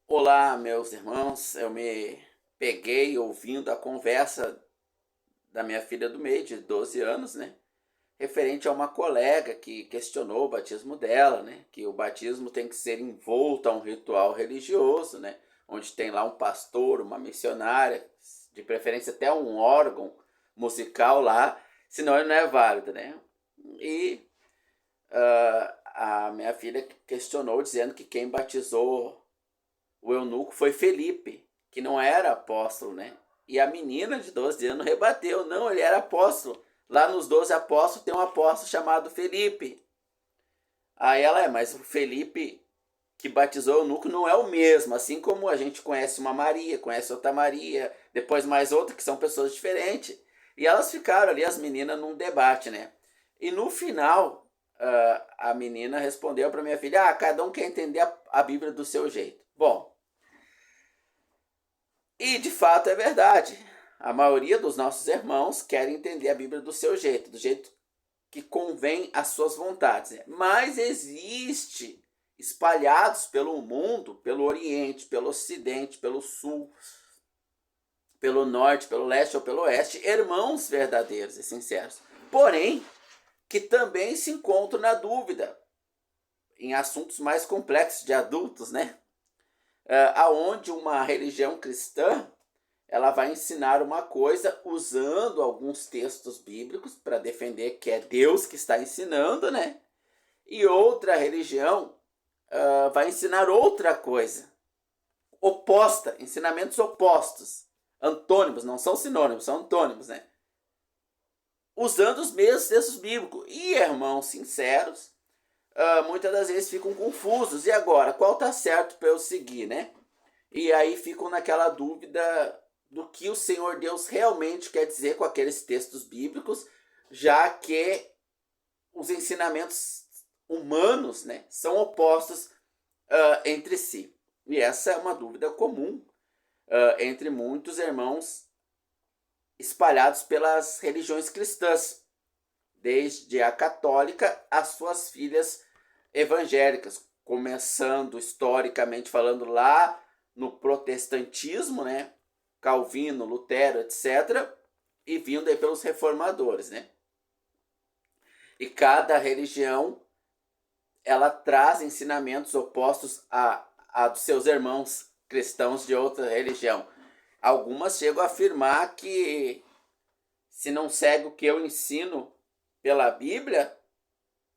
Olá, meus irmãos. Eu me peguei ouvindo a conversa da minha filha do meio, de 12 anos, né? Referente a uma colega que questionou o batismo dela, né? Que o batismo tem que ser envolto a um ritual religioso, né? Onde tem lá um pastor, uma missionária, de preferência até um órgão musical lá, senão ele não é válido, né? E a minha filha questionou, dizendo que quem batizou o eunuco foi Felipe, que não era apóstolo, né? E a menina de 12 anos rebateu, não, ele era apóstolo. Lá nos 12 apóstolos tem um apóstolo chamado Felipe. Aí ela mas o Felipe que batizou o eunuco não é o mesmo, assim como a gente conhece uma Maria, conhece outra Maria, depois mais outra, que são pessoas diferentes. E elas ficaram ali, as meninas, num debate, né? E no final, a menina respondeu para minha filha, cada um quer entender a Bíblia do seu jeito. Bom, e de fato é verdade. A maioria dos nossos irmãos quer entender a Bíblia do jeito que convém às suas vontades. Né? Mas existe, espalhados pelo mundo, pelo Oriente, pelo Ocidente, pelo Sul, pelo Norte, pelo Leste ou pelo Oeste, irmãos verdadeiros e sinceros. Porém, que também se encontram na dúvida em assuntos mais complexos de adultos, né? Aonde uma religião cristã ela vai ensinar uma coisa usando alguns textos bíblicos para defender que é Deus que está ensinando, né? E outra religião vai ensinar outra coisa, oposta, ensinamentos opostos, antônimos, não são sinônimos, são antônimos, né? Usando os mesmos textos bíblicos. E irmãos sinceros, muitas das vezes ficam confusos. E agora, qual está certo para eu seguir, né? E aí ficam naquela dúvida do que o Senhor Deus realmente quer dizer com aqueles textos bíblicos, já que os ensinamentos humanos, né, são opostos entre si. E essa é uma dúvida comum entre muitos irmãos espalhados pelas religiões cristãs, desde a católica às suas filhas evangélicas, começando historicamente falando lá no protestantismo, né? Calvino, Lutero, etc. E vindo aí pelos reformadores, né? E cada religião ela traz ensinamentos opostos a dos seus irmãos cristãos de outra religião. Algumas chegam a afirmar que se não segue o que eu ensino pela Bíblia,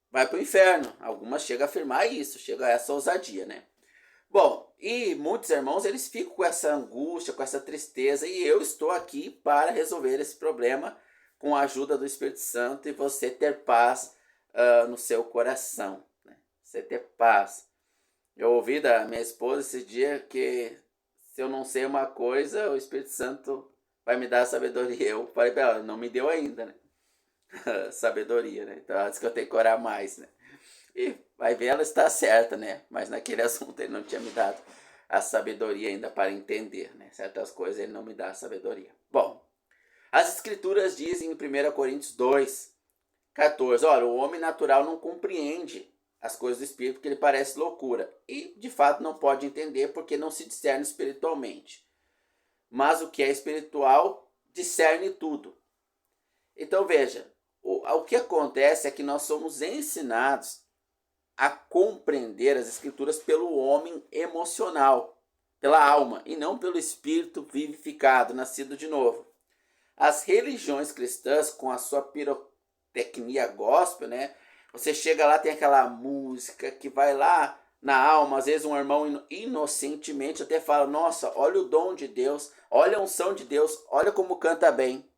vai para o inferno. Algumas chegam a afirmar isso, chega a essa ousadia, né? Bom, e muitos irmãos eles ficam com essa angústia, com essa tristeza, e eu estou aqui para resolver esse problema com a ajuda do Espírito Santo e você ter paz no seu coração, né? Você ter paz. Eu ouvi da minha esposa esse dia que se eu não sei uma coisa, o Espírito Santo vai me dar sabedoria. Eu falei para ela, não me deu ainda, né? Sabedoria, né? Então ela disse que eu tenho que orar mais, né? E vai ver, ela está certa, né? Mas naquele assunto ele não tinha me dado a sabedoria ainda para entender, né? Certas coisas ele não me dá a sabedoria. Bom, as escrituras dizem em 1 Coríntios 2:14, olha, o homem natural não compreende as coisas do Espírito porque ele parece loucura. E, de fato, não pode entender porque não se discerne espiritualmente. Mas o que é espiritual discerne tudo. Então, veja, o que acontece é que nós somos ensinados a compreender as escrituras pelo homem emocional, pela alma, e não pelo espírito vivificado, nascido de novo. As religiões cristãs, com a sua pirotecnia gospel, né? Você chega lá, tem aquela música que vai lá na alma, às vezes um irmão inocentemente até fala, nossa, olha o dom de Deus, olha a unção de Deus, olha como canta bem.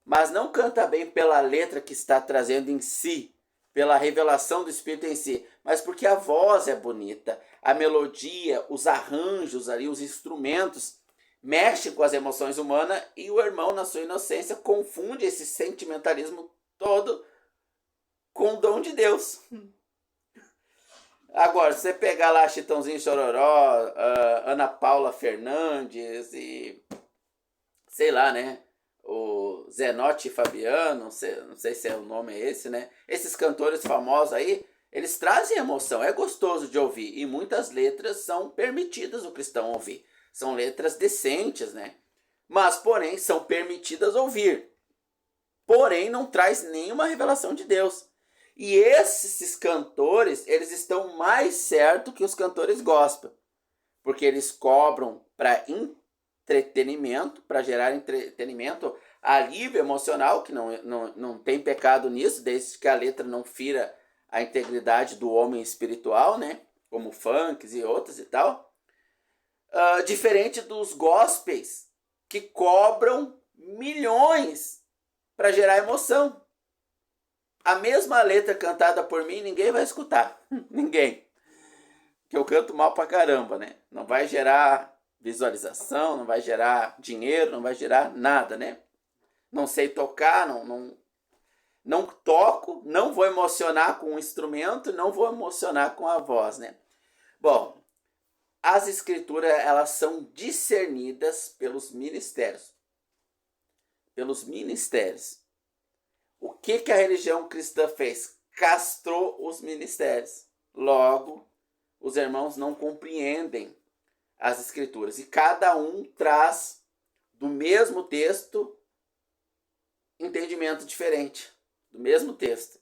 Mas não canta bem pela letra que está trazendo em si, pela revelação do Espírito em si, mas porque a voz é bonita, a melodia, os arranjos ali, os instrumentos mexem com as emoções humanas e o irmão, na sua inocência, confunde esse sentimentalismo todo com o dom de Deus. Agora, se você pegar lá Chitãozinho Chororó, Ana Paula Fernandes e sei lá, né? O Zenotti Fabiano, não sei se é o nome esse, né? Esses cantores famosos aí, Eles trazem emoção, é gostoso de ouvir. E muitas letras são permitidas o cristão ouvir. São letras decentes, né? Mas, porém, são permitidas ouvir. Porém, não traz nenhuma revelação de Deus. E esses cantores, eles estão mais certos que os cantores gospel. Porque eles cobram para entretenimento, para gerar entretenimento, alívio emocional, que não tem pecado nisso, desde que a letra não fira a integridade do homem espiritual, né? Como funks e outros e tal. Diferente dos gospels, que cobram milhões para gerar emoção. A mesma letra cantada por mim, ninguém vai escutar. Ninguém. Que eu canto mal pra caramba, né? Não vai gerar visualização, não vai gerar dinheiro, não vai gerar nada, né? Não sei tocar, não toco, não vou emocionar com o instrumento, não vou emocionar com a voz, né? Bom, as escrituras, elas são discernidas pelos ministérios. Pelos ministérios. O que a religião cristã fez? Castrou os ministérios. Logo, os irmãos não compreendem as escrituras. E cada um traz do mesmo texto entendimento diferente. Do mesmo texto.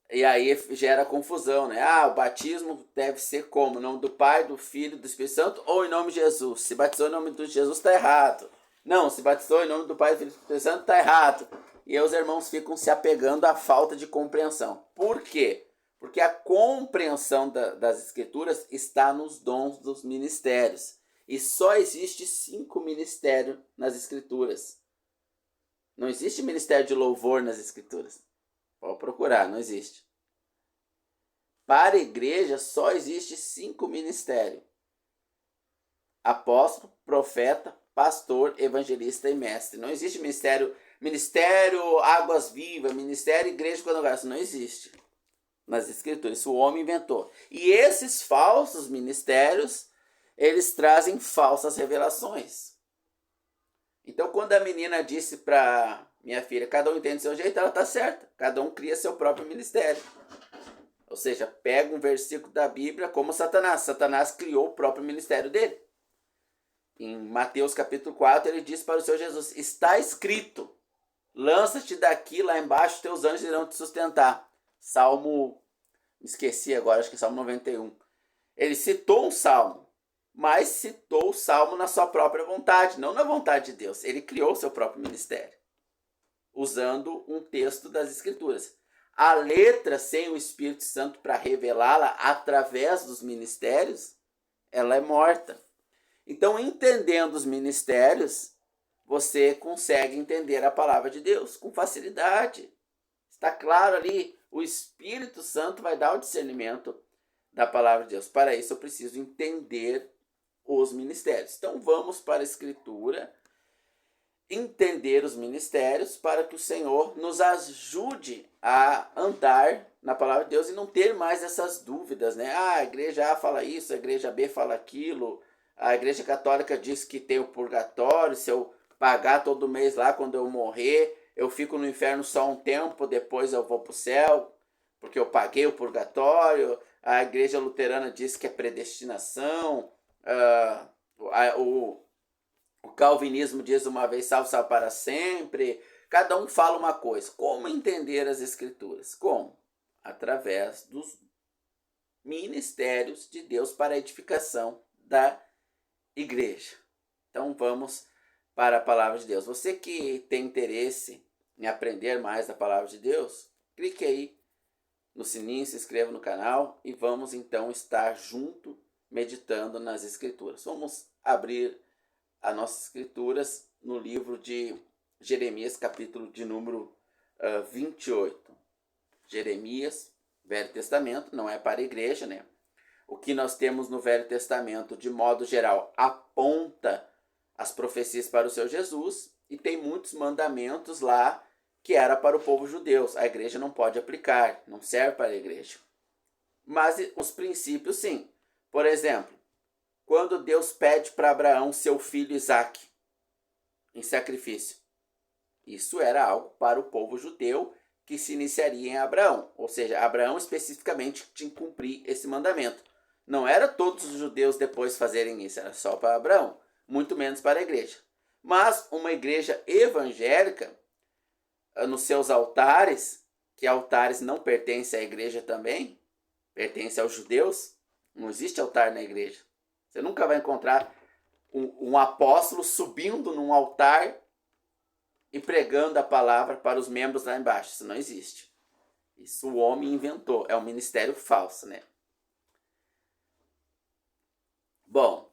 E aí gera confusão, né? O batismo deve ser como? Em nome do Pai, do Filho, do Espírito Santo ou em nome de Jesus? Se batizou em nome de Jesus, está errado. Não, se batizou em nome do Pai, do Filho e do Espírito Santo, está errado. E aí os irmãos ficam se apegando à falta de compreensão. Por quê? Porque a compreensão das escrituras está nos dons dos ministérios. E só existe 5 ministérios nas escrituras. Não existe ministério de louvor nas escrituras. Pode procurar, não existe. Para a igreja só existe 5 ministérios. Apóstolo, profeta, pastor, evangelista e mestre. Não existe ministério águas vivas, ministério igreja quando não existe. Nas escrituras, isso o homem inventou. E esses falsos ministérios, eles trazem falsas revelações. Então, quando a menina disse para minha filha, cada um entende seu jeito, ela está certa. Cada um cria seu próprio ministério. Ou seja, pega um versículo da Bíblia como Satanás. Satanás criou o próprio ministério dele. Em Mateus capítulo 4, ele diz para o Senhor Jesus, está escrito, lança-te daqui, lá embaixo teus anjos irão te sustentar. Salmo, esqueci agora, acho que é Salmo 91. Ele citou um salmo, mas citou o salmo na sua própria vontade, não na vontade de Deus. Ele criou o seu próprio ministério, usando um texto das Escrituras. A letra sem o Espírito Santo para revelá-la através dos ministérios, ela é morta. Então, entendendo os ministérios, você consegue entender a palavra de Deus com facilidade. Está claro ali, o Espírito Santo vai dar o discernimento da palavra de Deus. Para isso, eu preciso entender os ministérios. Então, vamos para a Escritura, entender os ministérios para que o Senhor nos ajude a andar na palavra de Deus e não ter mais essas dúvidas, né? A igreja A fala isso, a igreja B fala aquilo, a igreja católica diz que tem o purgatório, se eu pagar todo mês lá, quando eu morrer, eu fico no inferno só um tempo, depois eu vou para o céu, porque eu paguei o purgatório. A igreja luterana diz que é predestinação, o calvinismo diz uma vez salvo, salvo para sempre. Cada um fala uma coisa. Como entender as escrituras? Como? Através dos ministérios de Deus para a edificação da igreja. Então vamos para a palavra de Deus. Você que tem interesse em aprender mais da palavra de Deus, clique aí no sininho, se inscreva no canal e vamos então estar junto meditando nas escrituras. Vamos abrir as nossas escrituras no livro de Jeremias, capítulo de número 28. Jeremias, Velho Testamento, não é para a igreja, né? O que nós temos no Velho Testamento, de modo geral, aponta as profecias para o seu Jesus e tem muitos mandamentos lá que era para o povo judeu. A igreja não pode aplicar, não serve para a igreja. Mas os princípios sim. Por exemplo, quando Deus pede para Abraão seu filho Isaque em sacrifício, isso era algo para o povo judeu que se iniciaria em Abraão. Ou seja, Abraão especificamente tinha que cumprir esse mandamento. Não era todos os judeus depois fazerem isso, era só para Abraão, muito menos para a igreja. Mas uma igreja evangélica, nos seus altares, que altares não pertencem à igreja também, pertencem aos judeus, não existe altar na igreja. Você nunca vai encontrar um apóstolo subindo num altar e pregando a palavra para os membros lá embaixo. Isso não existe. Isso o homem inventou. É um ministério falso, né? Bom,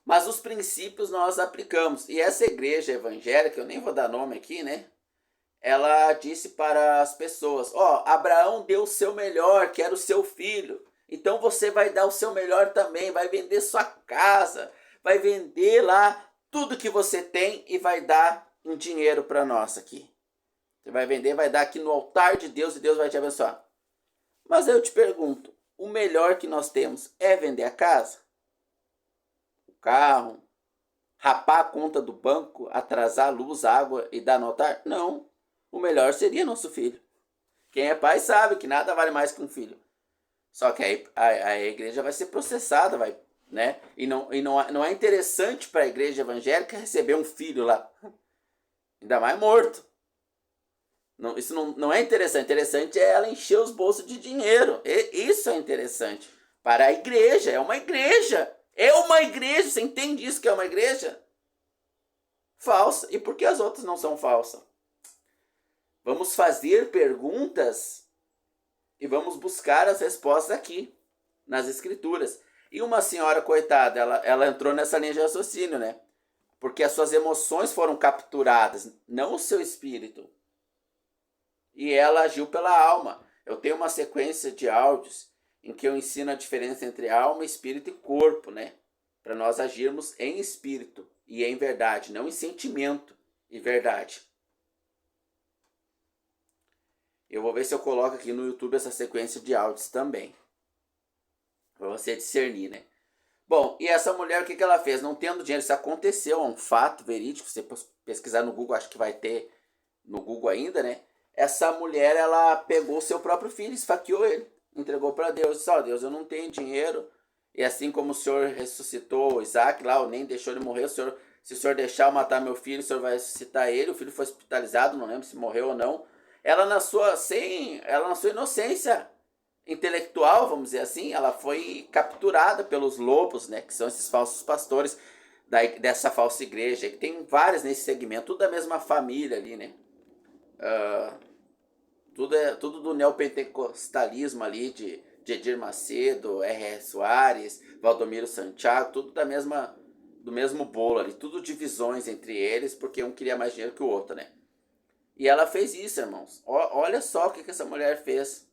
mas os princípios nós aplicamos. E essa igreja evangélica, eu nem vou dar nome aqui, né? Ela disse para as pessoas, Abraão deu o seu melhor, que era o seu filho. Então você vai dar o seu melhor também, vai vender sua casa, vai vender lá tudo que você tem e vai dar um dinheiro para nós aqui. Você vai vender, vai dar aqui no altar de Deus e Deus vai te abençoar. Mas eu te pergunto, o melhor que nós temos é vender a casa? O carro? Rapar a conta do banco, atrasar a luz, água e dar no altar? Não. O melhor seria nosso filho. Quem é pai sabe que nada vale mais que um filho. Só que aí a igreja vai ser processada, vai, né? E não é interessante para a igreja evangélica receber um filho lá. Ainda mais morto. Não, isso não é interessante. Interessante é ela encher os bolsos de dinheiro. Isso é interessante. Para a igreja. É uma igreja. É uma igreja. Você entende isso que é uma igreja? Falsa. E por que as outras não são falsas? Vamos fazer perguntas e vamos buscar as respostas aqui, nas escrituras. E uma senhora, coitada, ela entrou nessa linha de raciocínio, né? Porque as suas emoções foram capturadas, não o seu espírito. E ela agiu pela alma. Eu tenho uma sequência de áudios em que eu ensino a diferença entre alma, espírito e corpo, né? Para nós agirmos em espírito e em verdade, não em sentimento e verdade. Eu vou ver se eu coloco aqui no YouTube essa sequência de áudios também. Para você discernir, né? Bom, e essa mulher, o que ela fez? Não tendo dinheiro, isso aconteceu, é um fato verídico. Você pesquisar no Google, acho que vai ter no Google ainda, né? Essa mulher, ela pegou o seu próprio filho, esfaqueou ele, entregou para Deus. Disse, Deus, eu não tenho dinheiro. E assim como o Senhor ressuscitou Isaac lá, nem deixou ele morrer, se o Senhor deixar eu matar meu filho, o Senhor vai ressuscitar ele. O filho foi hospitalizado, não lembro se morreu ou não. Ela na sua inocência intelectual, vamos dizer assim, ela foi capturada pelos lobos, né, que são esses falsos pastores dessa falsa igreja, que tem vários nesse segmento, tudo da mesma família ali, né? Tudo do neopentecostalismo ali, de Edir Macedo, R.R. Soares, Valdomiro Santiago, tudo do mesmo bolo ali, tudo divisões entre eles, porque um queria mais dinheiro que o outro, né? E ela fez isso, irmãos. Olha só o que essa mulher fez.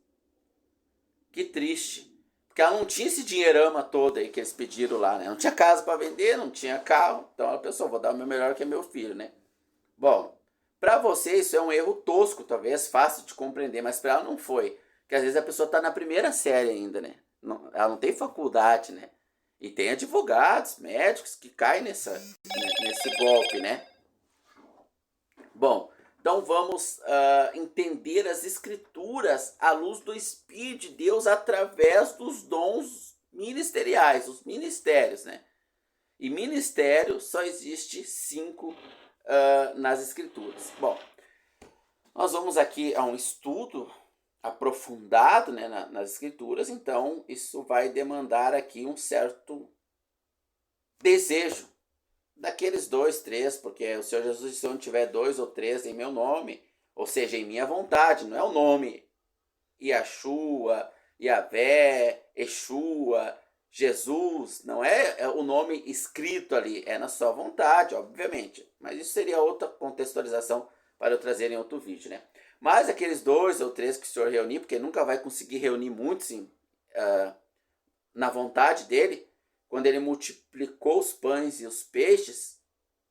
Que triste. Porque ela não tinha esse dinheirama todo aí que eles pediram lá, né? Não tinha casa para vender, não tinha carro. Então ela pensou, vou dar o meu melhor que é meu filho, né? Bom, para você isso é um erro tosco, talvez, fácil de compreender, mas para ela não foi. Porque às vezes a pessoa está na primeira série ainda, né? Ela não tem faculdade, né? E tem advogados, médicos que caem nesse golpe, né? Bom, então vamos entender as escrituras à luz do Espírito de Deus através dos dons ministeriais, os ministérios, né? E ministério só existe 5 nas escrituras. Bom, nós vamos aqui a um estudo aprofundado, né, nas escrituras, então isso vai demandar aqui um certo desejo daqueles 2, 3, porque o Senhor Jesus disse, se eu não tiver 2 ou 3 em meu nome, ou seja, em minha vontade, não é o nome Yahshua, Yahvé, Yeshua, Jesus, não é o nome escrito ali, é na sua vontade, obviamente, mas isso seria outra contextualização para eu trazer em outro vídeo, né? Mas aqueles 2 ou 3 que o Senhor reunir, porque nunca vai conseguir reunir muitos na vontade dele, quando ele multiplicou os pães e os peixes,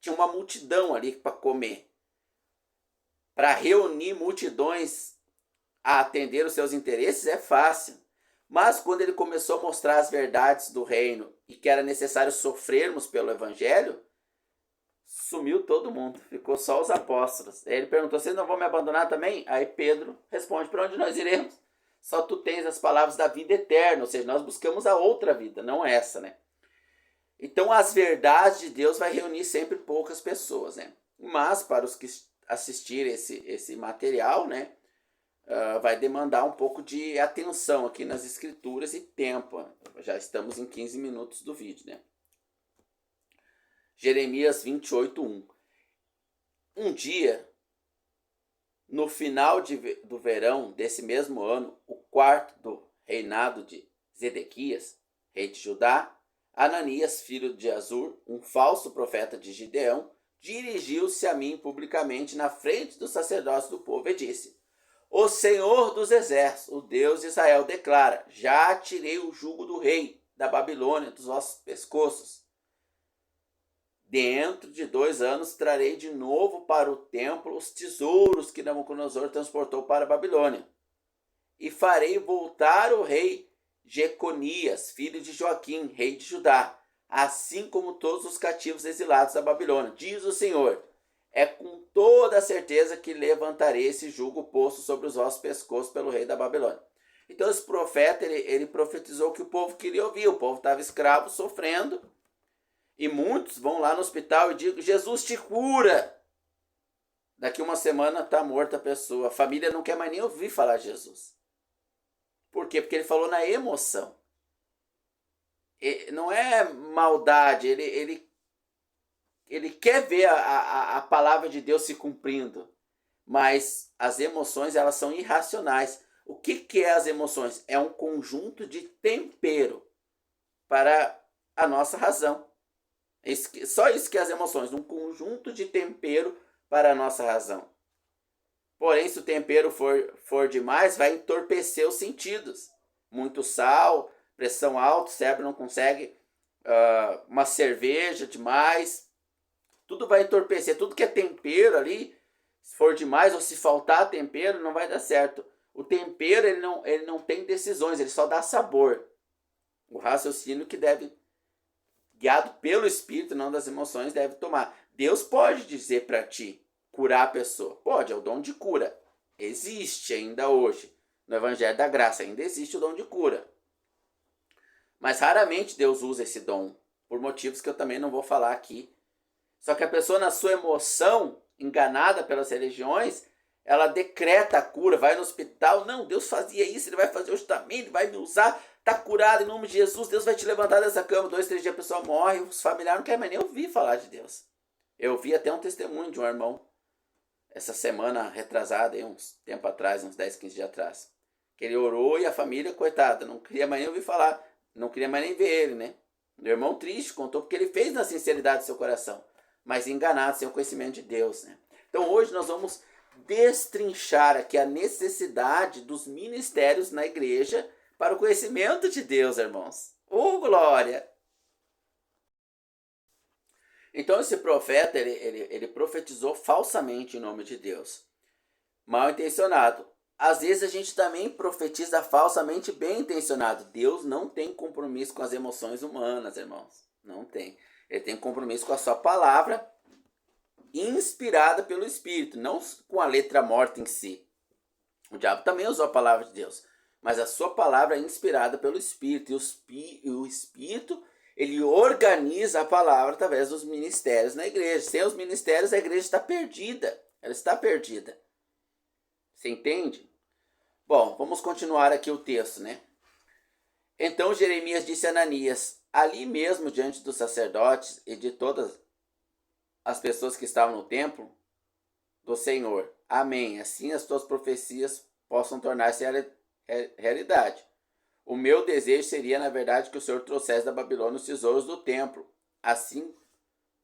tinha uma multidão ali para comer. Para reunir multidões a atender os seus interesses é fácil. Mas quando ele começou a mostrar as verdades do reino e que era necessário sofrermos pelo evangelho, sumiu todo mundo, ficou só os apóstolos. Aí ele perguntou: vocês não vão me abandonar também? Aí Pedro responde: para onde nós iremos? Só tu tens as palavras da vida eterna, ou seja, nós buscamos a outra vida, não essa, né? Então as verdades de Deus vai reunir sempre poucas pessoas, né? Mas para os que assistirem esse material, né, vai demandar um pouco de atenção aqui nas escrituras e tempo. Já estamos em 15 minutos do vídeo, né? Jeremias 28:1. Um dia, no final do verão desse mesmo ano, o quarto do reinado de Zedequias, rei de Judá, Ananias, filho de Azur, um falso profeta de Gideão, dirigiu-se a mim publicamente na frente dos sacerdotes do povo e disse: o Senhor dos exércitos, o Deus de Israel, declara: já tirei o jugo do rei da Babilônia dos vossos pescoços. Dentro de 2 anos trarei de novo para o templo os tesouros que Nabucodonosor transportou para a Babilônia. E farei voltar o rei Jeconias, filho de Joaquim, rei de Judá, assim como todos os cativos exilados da Babilônia. Diz o Senhor: é com toda a certeza que levantarei esse jugo posto sobre os vossos pescoços pelo rei da Babilônia. Então esse profeta, ele profetizou o que o povo queria ouvir. O povo estava escravo, sofrendo. E muitos vão lá no hospital e dizem: Jesus te cura. Daqui uma semana está morta a pessoa. A família não quer mais nem ouvir falar de Jesus. Por quê? Porque ele falou na emoção. Não é maldade, ele quer ver a palavra de Deus se cumprindo. Mas as emoções, elas são irracionais. O que é as emoções? É um conjunto de tempero para a nossa razão. Só isso que é as emoções, um conjunto de tempero para a nossa razão. Porém, se o tempero for demais, vai entorpecer os sentidos. Muito sal, pressão alta, o cérebro não consegue, uma cerveja demais, tudo vai entorpecer. Tudo que é tempero ali, se for demais ou se faltar tempero, não vai dar certo. O tempero, ele não tem decisões, ele só dá sabor. O raciocínio que deve, guiado pelo Espírito, não das emoções, deve tomar. Deus pode dizer para ti, curar a pessoa. Pode, é o dom de cura. Existe ainda hoje. No Evangelho da Graça ainda existe o dom de cura. Mas raramente Deus usa esse dom, por motivos que eu também não vou falar aqui. Só que a pessoa, na sua emoção, enganada pelas religiões, ela decreta a cura, vai no hospital. Não, Deus fazia isso, ele vai fazer hoje também, ele vai me usar. Está curado em nome de Jesus, Deus vai te levantar dessa cama. 2, 3 dias a pessoa morre, os familiares não querem mais nem ouvir falar de Deus. Eu vi até um testemunho de um irmão, essa semana retrasada, uns tempo atrás, uns 10, 15 dias atrás. Que ele orou e a família, coitada, não queria mais nem ouvir falar, não queria mais nem ver ele, né? Meu irmão triste contou porque ele fez na sinceridade do seu coração, mas enganado, sem o conhecimento de Deus, né? Então hoje nós vamos destrinchar aqui a necessidade dos ministérios na igreja para o conhecimento de Deus, irmãos. Glória! Então esse profeta, ele profetizou falsamente em nome de Deus. Mal intencionado. Às vezes a gente também profetiza falsamente bem intencionado. Deus não tem compromisso com as emoções humanas, irmãos. Não tem. Ele tem compromisso com a sua palavra inspirada pelo Espírito, não com a letra morta em si. O diabo também usou a palavra de Deus, mas a sua palavra é inspirada pelo Espírito. E o Espírito, ele organiza a palavra através dos ministérios na igreja. Sem os ministérios, a igreja está perdida. Ela está perdida. Você entende? Bom, vamos continuar aqui o texto, né? Então Jeremias disse a Ananias, ali mesmo diante dos sacerdotes e de todas as pessoas que estavam no templo do Senhor: amém, assim as tuas profecias possam tornar-se realidade. O meu desejo seria, na verdade, que o Senhor trouxesse da Babilônia os tesouros do templo, assim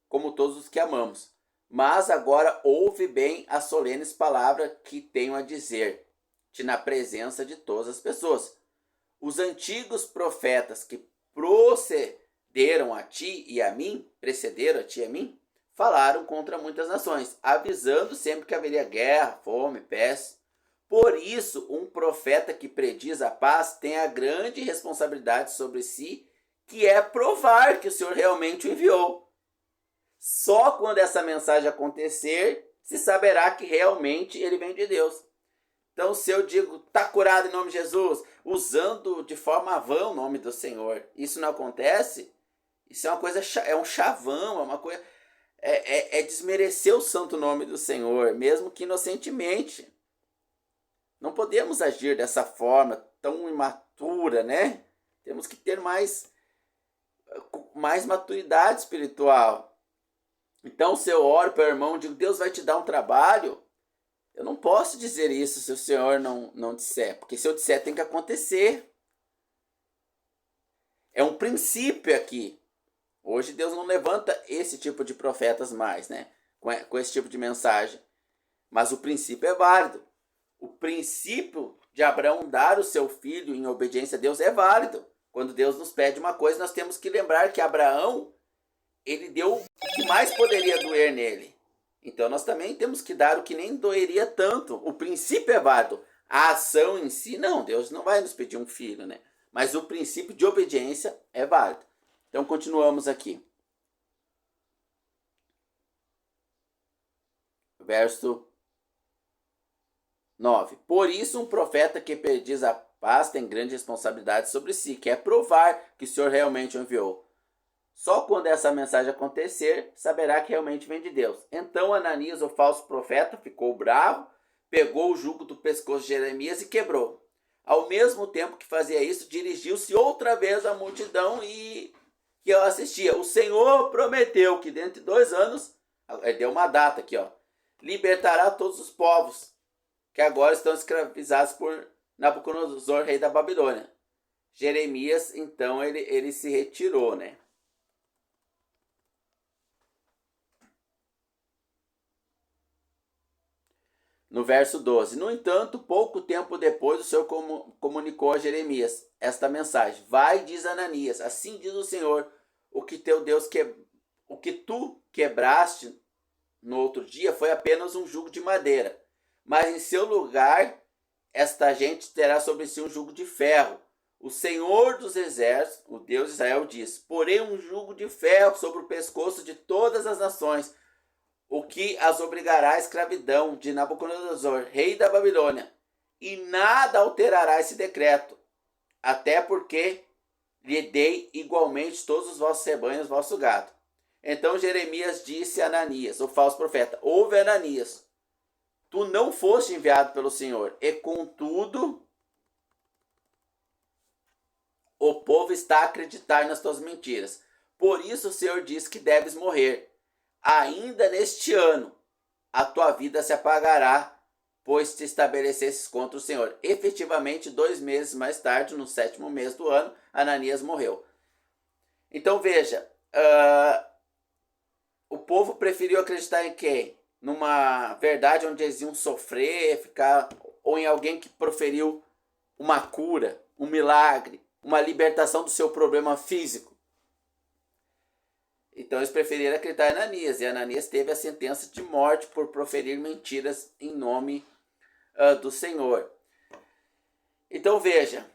como todos os que amamos. Mas agora ouve bem as solenes palavras que tenho a dizer-te na presença de todas as pessoas. Os antigos profetas que precederam a ti e a mim, falaram contra muitas nações, avisando sempre que haveria guerra, fome, peste. Por isso, um profeta que prediz a paz tem a grande responsabilidade sobre si, que é provar que o Senhor realmente o enviou. Só quando essa mensagem acontecer, se saberá que realmente ele vem de Deus. Então, se eu digo, está curado em nome de Jesus, usando de forma vã o nome do Senhor, isso não acontece, isso é uma coisa, é um chavão, é uma coisa, é desmerecer o santo nome do Senhor, mesmo que inocentemente. Não podemos agir dessa forma tão imatura, né? Temos que ter mais maturidade espiritual. Então, se eu oro para o irmão e digo, Deus vai te dar um trabalho, eu não posso dizer isso se o Senhor não disser, porque se eu disser tem que acontecer. É um princípio aqui. Hoje Deus não levanta esse tipo de profetas mais, né? Com esse tipo de mensagem. Mas o princípio é válido. O princípio de Abraão dar o seu filho em obediência a Deus é válido. Quando Deus nos pede uma coisa, nós temos que lembrar que Abraão, ele deu o que mais poderia doer nele. Então nós também temos que dar o que nem doeria tanto. O princípio é válido. A ação em si, não. Deus não vai nos pedir um filho, né? Mas o princípio de obediência é válido. Então continuamos aqui. Verso 9. Por isso um profeta que perdiz a paz tem grande responsabilidade sobre si, quer provar que o Senhor realmente o enviou. Só quando essa mensagem acontecer, saberá que realmente vem de Deus. Então Ananias, o falso profeta, ficou bravo, pegou o jugo do pescoço de Jeremias e quebrou. Ao mesmo tempo que fazia isso, dirigiu-se outra vez à multidão e que eu assistia. O Senhor prometeu que dentro de 2 anos, ele deu uma data aqui, ó, libertará todos os povos que agora estão escravizados por Nabucodonosor, rei da Babilônia. Jeremias, então, ele se retirou, né? No verso 12. No entanto, pouco tempo depois, o Senhor comunicou a Jeremias esta mensagem. Vai, diz Ananias, assim diz o Senhor, o que tu quebraste no outro dia foi apenas um jugo de madeira, mas em seu lugar esta gente terá sobre si um jugo de ferro. O Senhor dos exércitos, o Deus de Israel, diz: porém um jugo de ferro sobre o pescoço de todas as nações, o que as obrigará à escravidão de Nabucodonosor, rei da Babilônia, e nada alterará esse decreto, até porque lhe dei igualmente todos os vossos rebanhos, vosso gado. Então Jeremias disse a Ananias, o falso profeta: ouve, Ananias, tu não foste enviado pelo Senhor, e contudo o povo está a acreditar nas tuas mentiras. Por isso o Senhor diz que deves morrer. Ainda neste ano a tua vida se apagará, pois te estabelecesses contra o Senhor. Efetivamente, 2 meses mais tarde, no 7º mês do ano, Ananias morreu. Então veja, o povo preferiu acreditar em quem? Numa verdade onde eles iam sofrer, ficar, ou em alguém que proferiu uma cura, um milagre, uma libertação do seu problema físico. Então eles preferiram acreditar em Ananias, e Ananias teve a sentença de morte por proferir mentiras em nome do Senhor. Então veja,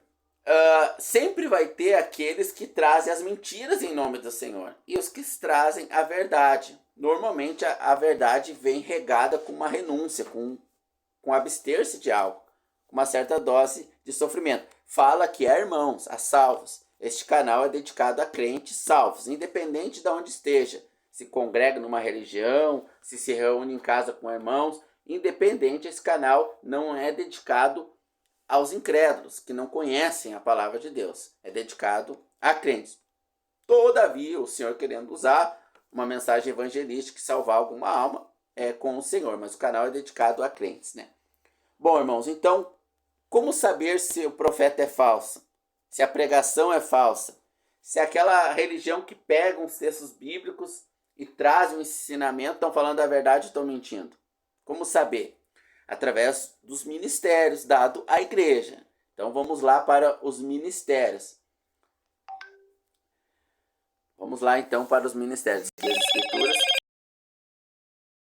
sempre vai ter aqueles que trazem as mentiras em nome do Senhor e os que trazem a verdade. Normalmente a verdade vem regada com uma renúncia, com abster-se de algo, com uma certa dose de sofrimento. Fala que é irmãos, a salvos. Este canal é dedicado a crentes salvos, independente de onde esteja. Se congrega numa religião, se reúne em casa com irmãos, independente, esse canal não é dedicado aos incrédulos, que não conhecem a palavra de Deus. É dedicado a crentes. Todavia, o Senhor querendo usar uma mensagem evangelística e salvar alguma alma com o Senhor, mas o canal é dedicado a crentes, né? Bom, irmãos, então, como saber se o profeta é falso? Se a pregação é falsa? Se aquela religião que pega uns textos bíblicos e traz um ensinamento, estão falando a verdade ou estão mentindo? Como saber? Através dos ministérios dados à igreja. Então vamos lá para os ministérios. Vamos lá então para os ministérios das Escrituras.